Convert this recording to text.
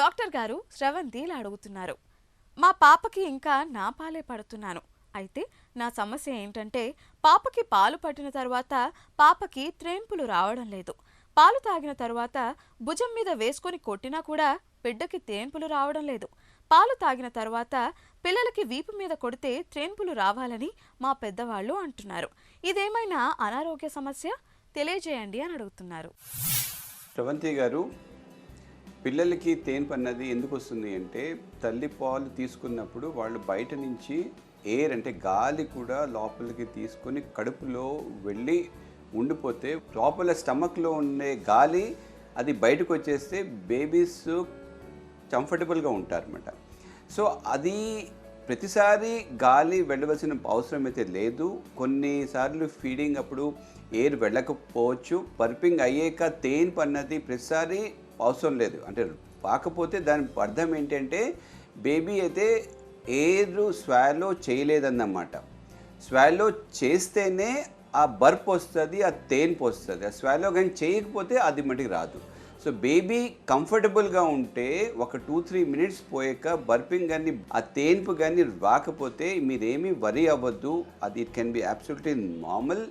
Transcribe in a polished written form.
Doctor గారు శ్రవంతి ఇలా అడుగుతున్నారు. మా పాపకి ఇంకా నా పాలే పడుతున్నాను. అయితే నా సమస్య ఏంటంటే పాపకి పాలు పట్టిన తర్వాత పాపకి త్రేంపులు రావడం లేదు. పాలు తాగిన తర్వాత భుజం మీద వేసుకొని కొట్టినా కూడా బిడ్డకి తేన్పులు రావడం లేదు. పాలు తాగిన తర్వాత పిల్లలకి వీపు మీద కొడితే త్రేన్పులు రావాలని మా పెద్దవాళ్ళు అంటున్నారు. ఇదేమైనా అనారోగ్య సమస్య? తెలియజేయండి అని అడుగుతున్నారు. శ్రవంతి గారు, పిల్లలకి తేన్పు అన్నది ఎందుకు వస్తుంది అంటే తల్లి పాలు తీసుకున్నప్పుడు వాళ్ళు బయట నుంచి ఎయిర్ అంటే గాలి కూడా లోపలికి తీసుకొని కడుపులో వెళ్ళి ఉండిపోతే లోపల స్టమక్లో ఉండే గాలి అది బయటకు వచ్చేస్తే బేబీస్ కంఫర్టబుల్గా ఉంటారన్నమాట. సో అది ప్రతిసారి గాలి వెళ్ళవలసిన అవసరం అయితే లేదు. కొన్నిసార్లు ఫీడింగ్ అప్పుడు ఎయిర్ వెళ్ళకపోవచ్చు. బర్పింగ్ అయ్యాక తేన్పు అన్నది ప్రతిసారి అవసరం లేదు. అంటే కాకపోతే దాని అర్థం ఏంటంటే బేబీ అయితే ఎయిర్ స్వాలో చేయలేదన్నమాట. స్వాలో చేస్తేనే ఆ బర్ప్ వస్తుంది, ఆ తేన్పు వస్తుంది. ఆ స్వాలో కానీ చేయకపోతే అది మటుకు రాదు. సో బేబీ కంఫర్టబుల్గా ఉంటే ఒక 2-3 మినిట్స్ పోయాక బర్పింగ్ కానీ ఆ తేన్పు కానీ రాకపోతే మీరేమీ వరీ అవ్వద్దు. అది it can be absolutely normal.